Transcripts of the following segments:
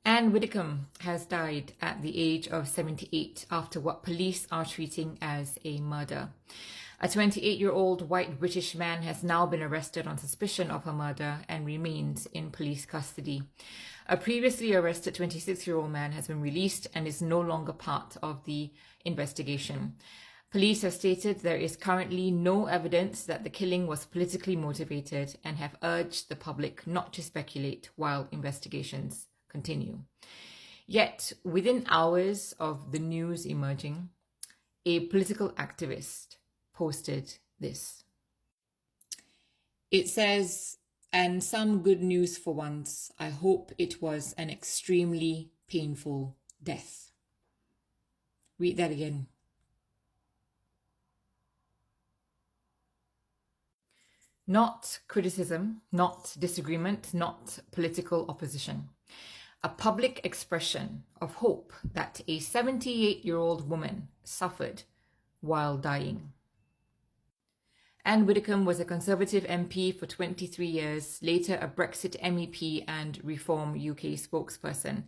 Anne Widdecombe has died at the age of 78 after what police are treating as a murder. A 28-year-old white British man has now been arrested on suspicion of her murder and remains in police custody. A previously arrested 26-year-old man has been released and is no longer part of the investigation. Police have stated there is currently no evidence that the killing was politically motivated and have urged the public not to speculate while investigations continue. Yet, within hours of the news emerging, a political activist posted this. It says, "And some good news for once. I hope it was an extremely painful death." Read that again. Not criticism, not disagreement, not political opposition. A public expression of hope that a 78-year-old woman suffered while dying. Anne Widdecombe was a Conservative MP for 23 years, later a Brexit MEP and Reform UK spokesperson,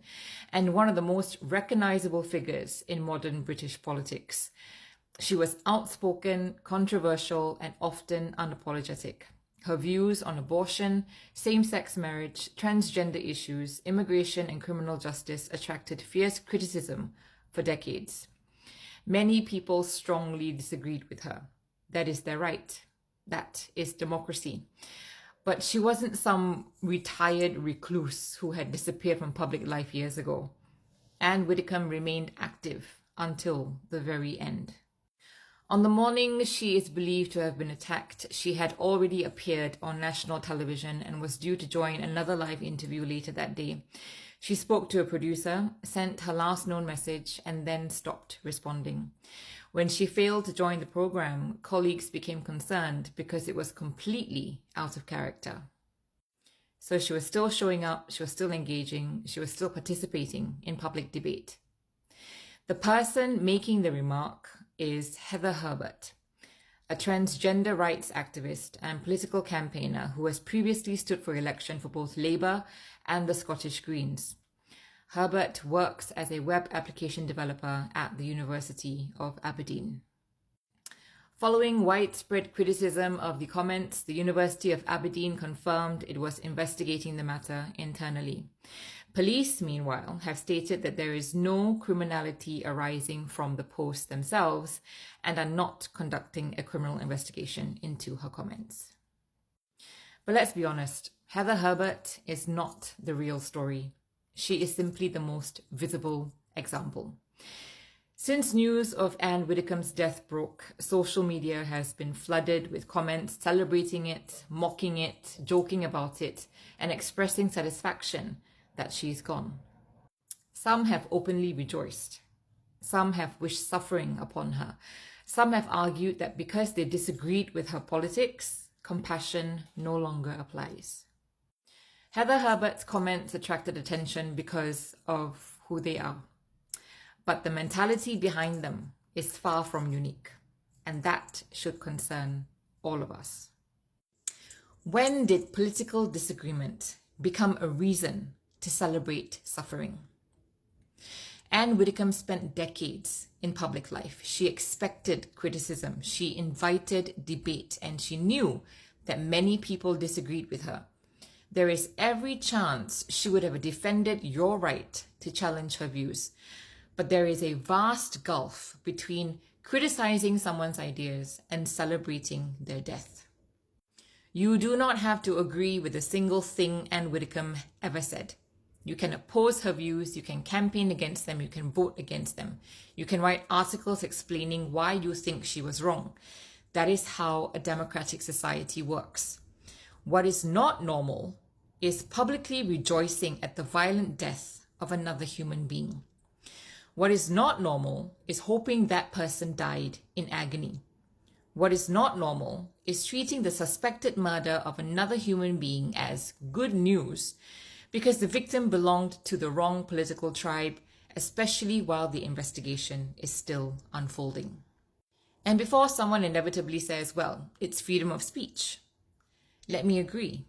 and one of the most recognisable figures in modern British politics. She was outspoken, controversial, and often unapologetic. Her views on abortion, same-sex marriage, transgender issues, immigration, and criminal justice attracted fierce criticism for decades. Many people strongly disagreed with her. That is their right. That is democracy. But she wasn't some retired recluse who had disappeared from public life years ago. Anne Widdecombe remained active until the very end. On the morning she is believed to have been attacked, she had already appeared on national television and was due to join another live interview later that day. She spoke to a producer, sent her last known message, and then stopped responding. When she failed to join the program, colleagues became concerned because it was completely out of character. So she was still showing up, she was still engaging, she was still participating in public debate. The person making the remark is Heather Herbert, a transgender rights activist and political campaigner who has previously stood for election for both Labour and the Scottish Greens. Herbert works as a web application developer at the University of Aberdeen. Following widespread criticism of the comments, the University of Aberdeen confirmed it was investigating the matter internally. Police, meanwhile, have stated that there is no criminality arising from the posts themselves and are not conducting a criminal investigation into her comments. But let's be honest, Heather Herbert is not the real story. She is simply the most visible example. Since news of Anne Widdecombe's death broke, social media has been flooded with comments celebrating it, mocking it, joking about it, and expressing satisfaction that she's gone. Some have openly rejoiced. Some have wished suffering upon her. Some have argued that because they disagreed with her politics, compassion no longer applies. Heather Herbert's comments attracted attention because of who they are. But the mentality behind them is far from unique, and that should concern all of us. When did political disagreement become a reason to celebrate suffering? Anne Widdecombe spent decades in public life. She expected criticism, she invited debate, and she knew that many people disagreed with her. There is every chance she would have defended your right to challenge her views. But there is a vast gulf between criticizing someone's ideas and celebrating their death. You do not have to agree with a single thing Anne Widdecombe ever said. You can oppose her views, you can campaign against them, you can vote against them. You can write articles explaining why you think she was wrong. That is how a democratic society works. What is not normal is publicly rejoicing at the violent death of another human being. What is not normal is hoping that person died in agony. What is not normal is treating the suspected murder of another human being as good news because the victim belonged to the wrong political tribe, especially while the investigation is still unfolding. And before someone inevitably says, well, it's freedom of speech, let me agree.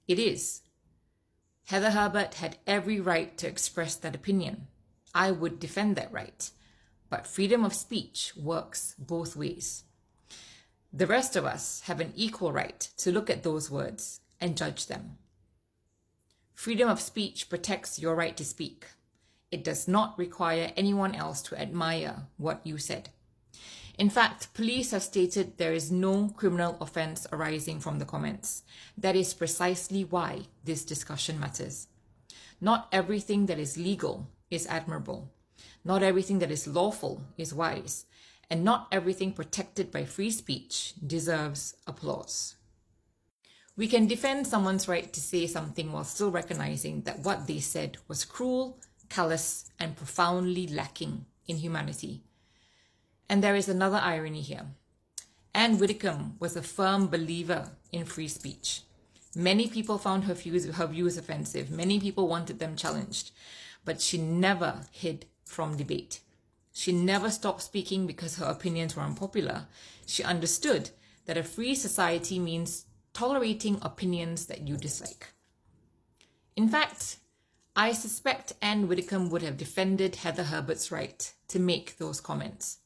It is. Heather Herbert had every right to express that opinion. I would defend that right. But freedom of speech works both ways. The rest of us have an equal right to look at those words and judge them. Freedom of speech protects your right to speak. It does not require anyone else to admire what you said. In fact, police have stated there is no criminal offense arising from the comments. That is precisely why this discussion matters. Not everything that is legal is admirable. Not everything that is lawful is wise. And not everything protected by free speech deserves applause. We can defend someone's right to say something while still recognizing that what they said was cruel, callous, and profoundly lacking in humanity. And there is another irony here. Anne Widdecombe was a firm believer in free speech. Many people found her views offensive. Many people wanted them challenged. But she never hid from debate. She never stopped speaking because her opinions were unpopular. She understood that a free society means tolerating opinions that you dislike. In fact, I suspect Anne Widdecombe would have defended Heather Herbert's right to make those comments.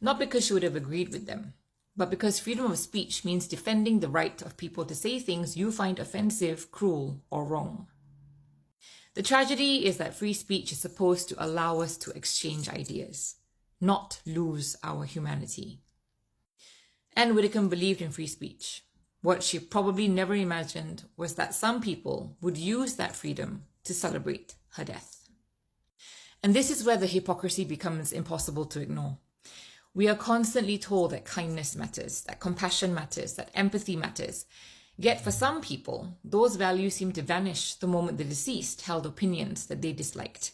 Not because she would have agreed with them, but because freedom of speech means defending the right of people to say things you find offensive, cruel, or wrong. The tragedy is that free speech is supposed to allow us to exchange ideas, not lose our humanity. Anne Widdecombe believed in free speech. What she probably never imagined was that some people would use that freedom to celebrate her death. And this is where the hypocrisy becomes impossible to ignore. We are constantly told that kindness matters, that compassion matters, that empathy matters. Yet for some people, those values seem to vanish the moment the deceased held opinions that they disliked.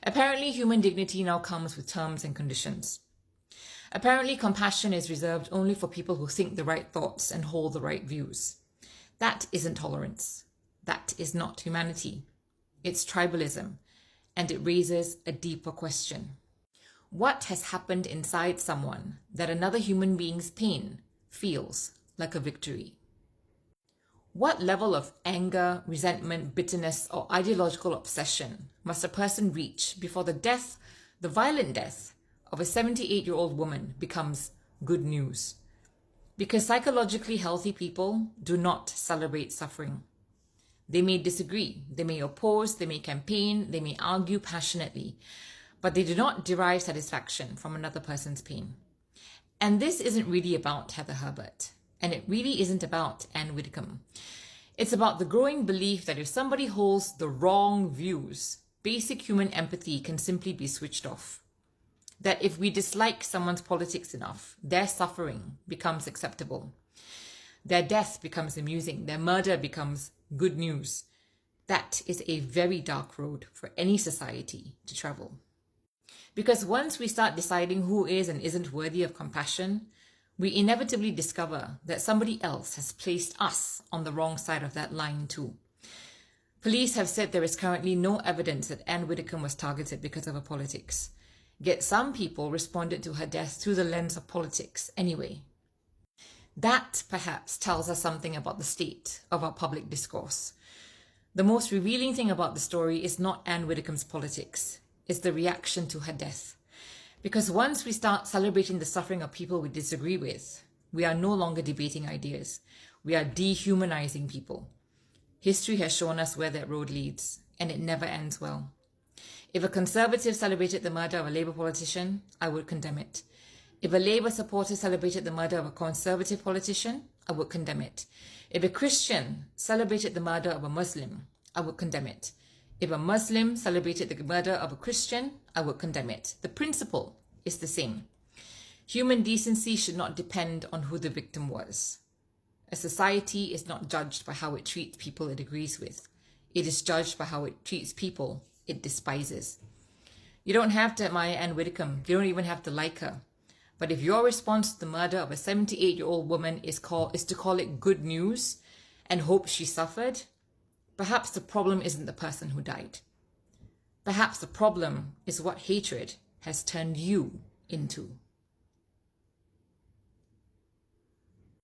Apparently, human dignity now comes with terms and conditions. Apparently, compassion is reserved only for people who think the right thoughts and hold the right views. That isn't tolerance. That is not humanity. It's tribalism, and it raises a deeper question. What has happened inside someone that another human being's pain feels like a victory? What level of anger, resentment, bitterness, or ideological obsession must a person reach before the violent death of a 78-year-old woman becomes good news? Because psychologically healthy people do not celebrate suffering. They may disagree, they may oppose, they may campaign, they may argue passionately, but they do not derive satisfaction from another person's pain. And this isn't really about Heather Herbert, and it really isn't about Anne Widdecombe. It's about the growing belief that if somebody holds the wrong views, basic human empathy can simply be switched off. That if we dislike someone's politics enough, their suffering becomes acceptable. Their death becomes amusing, their murder becomes good news. That is a very dark road for any society to travel. Because once we start deciding who is and isn't worthy of compassion, we inevitably discover that somebody else has placed us on the wrong side of that line too. Police have said there is currently no evidence that Anne Widdecombe was targeted because of her politics. Yet some people responded to her death through the lens of politics anyway. That perhaps tells us something about the state of our public discourse. The most revealing thing about the story is not Anne Widdecombe's politics. Is the reaction to her death. Because once we start celebrating the suffering of people we disagree with, we are no longer debating ideas. We are dehumanizing people. History has shown us where that road leads, and it never ends well. If a conservative celebrated the murder of a Labour politician, I would condemn it. If a Labour supporter celebrated the murder of a conservative politician, I would condemn it. If a Christian celebrated the murder of a Muslim, I would condemn it. If a Muslim celebrated the murder of a Christian, I would condemn it. The principle is the same. Human decency should not depend on who the victim was. A society is not judged by how it treats people it agrees with. It is judged by how it treats people it despises. You don't have to admire Anne Widdecombe. You don't even have to like her. But if your response to the murder of a 78-year-old woman is to call it good news and hope she suffered, perhaps the problem isn't the person who died. Perhaps the problem is what hatred has turned you into.